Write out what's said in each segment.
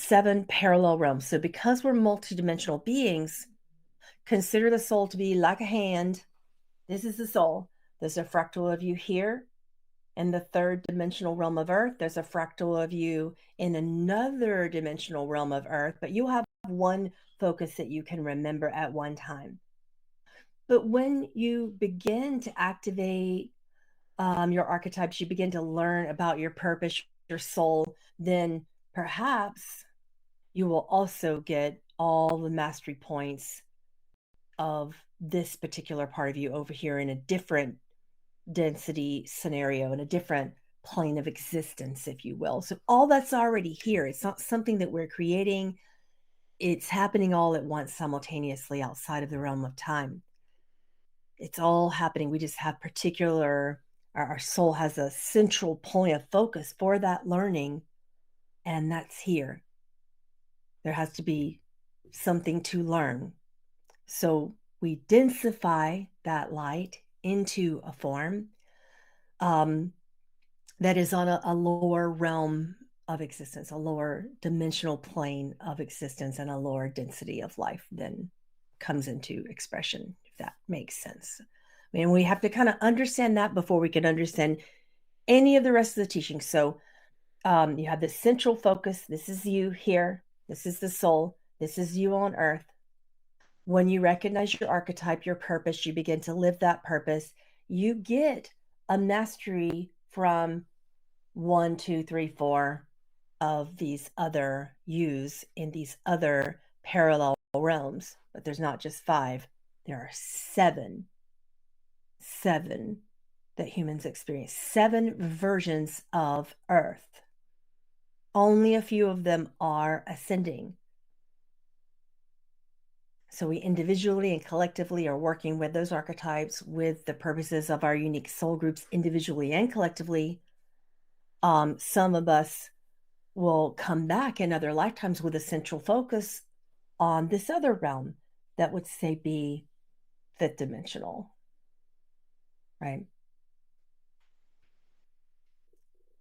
7 parallel realms. So because we're multidimensional beings, consider the soul to be like a hand. This is the soul. There's a fractal of you here in the 3rd dimensional realm of Earth. There's a fractal of you in another dimensional realm of Earth, but you'll have one focus that you can remember at one time. But when you begin to activate your archetypes, you begin to learn about your purpose, your soul, then perhaps you will also get all the mastery points of this particular part of you over here in a different density scenario, in a different plane of existence, if you will. So all that's already here. It's not something that we're creating. It's happening all at once simultaneously outside of the realm of time. It's all happening. We just have our soul has a central point of focus for that learning, and that's here. There has to be something to learn. So we densify that light into a form that is on a lower realm of existence, a lower dimensional plane of existence, and a lower density of life then comes into expression, if that makes sense. I mean, we have to kind of understand that before we can understand any of the rest of the teaching. So you have this central focus. This is you here. This is the soul. This is you on earth. When you recognize your archetype, your purpose, you begin to live that purpose. You get a mastery from 1, 2, 3, 4 of these other yous in these other parallel realms. But there's not just 5, there are 7 that humans experience, 7 versions of Earth. Only a few of them are ascending. So we individually and collectively are working with those archetypes with the purposes of our unique soul groups individually and collectively. Some of us will come back in other lifetimes with a central focus on this other realm that would say be 5th dimensional, right?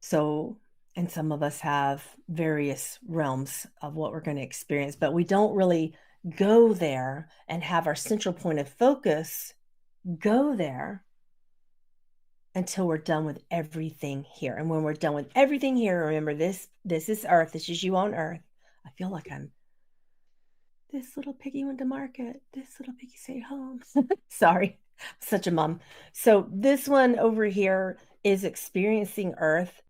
So, and some of us have various realms of what we're going to experience, but we don't really go there and have our central point of focus go there until we're done with everything here. And when we're done with everything here, remember this is Earth. This is you on Earth. I feel like I'm this little piggy went to market. This little piggy stayed home. Sorry, such a mom. So this one over here is experiencing Earth,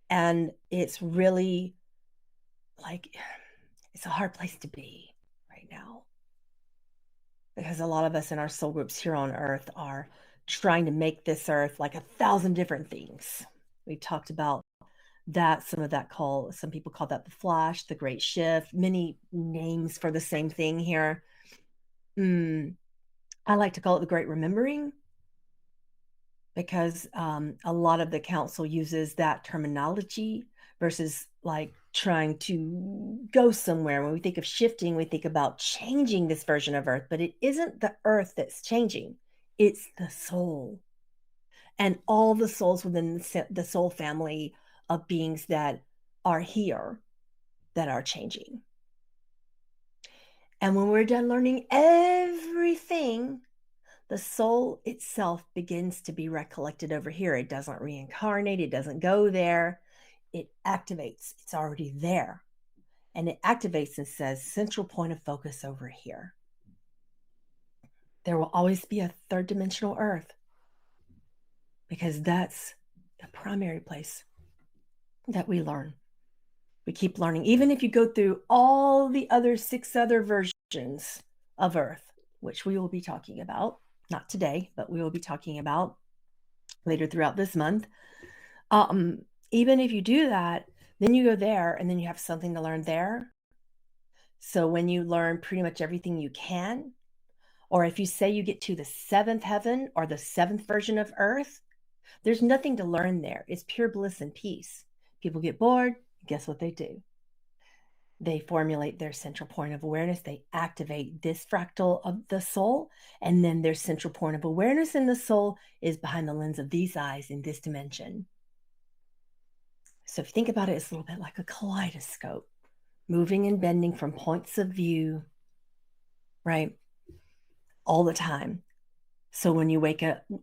and it's really like it's a hard place to be right now because a lot of us in our soul groups here on Earth are trying to make this Earth like 1,000 different things. We talked about that, some people call that the flash, the great shift, many names for the same thing here. I like to call it the great remembering because a lot of the council uses that terminology versus like trying to go somewhere. When we think of shifting, we think about changing this version of Earth, but it isn't the Earth that's changing. It's the soul and all the souls within the soul family of beings that are here that are changing. And when we're done learning everything, the soul itself begins to be recollected over here. It doesn't reincarnate. It doesn't go there. It activates. It's already there. And it activates and says, central point of focus over here. There will always be a 3rd dimensional Earth because that's the primary place that we learn. We keep learning. Even if you go through all the other 6 other versions of Earth, which we will be talking about, not today, but we will be talking about later throughout this month. Even if you do that, then you go there and then you have something to learn there. So when you learn pretty much everything you can, or if you say you get to the 7th heaven or the 7th version of Earth, there's nothing to learn there. It's pure bliss and peace. People get bored. Guess what they do? They formulate their central point of awareness. They activate this fractal of the soul. And then their central point of awareness in the soul is behind the lens of these eyes in this dimension. So if you think about it, it's a little bit like a kaleidoscope. moving and bending from points of view, right? All the time. So when you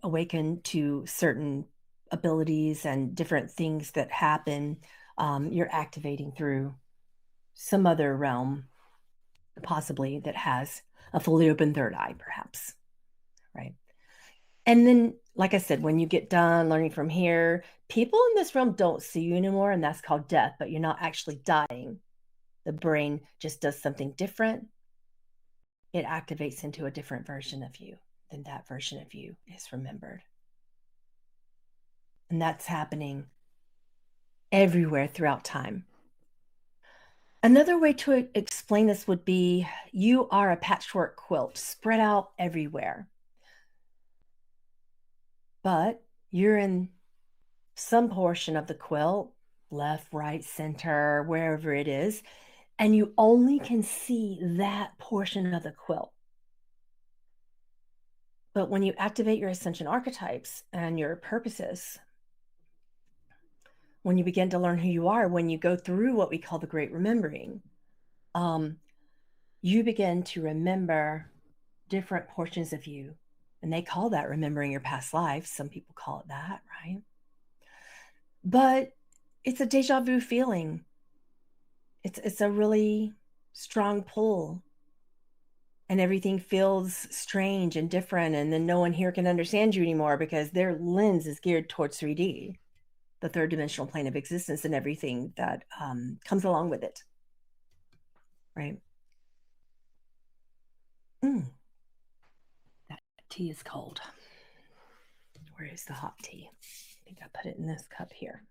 awaken to certain abilities and different things that happen, you're activating through some other realm, possibly that has a fully open third eye, perhaps, right? And then, like I said, when you get done learning from here, people in this realm don't see you anymore, and that's called death, but you're not actually dying. The brain just does something different. It activates into a different version of you. Then that version of you is remembered. And that's happening everywhere throughout time. Another way to explain this would be you are a patchwork quilt spread out everywhere, but you're in some portion of the quilt, left, right, center, wherever it is, and you only can see that portion of the quilt. But when you activate your Ascension archetypes and your purposes, when you begin to learn who you are, when you go through what we call the great remembering, um, you begin to remember different portions of you. And they call that remembering your past lives. Some people call it that, right? But it's a deja vu feeling. It's a really strong pull. And everything feels strange and different. And then no one here can understand you anymore because their lens is geared towards 3D, the third dimensional plane of existence, and everything that comes along with it. Right? That tea is cold. Where is the hot tea? I think I put it in this cup here.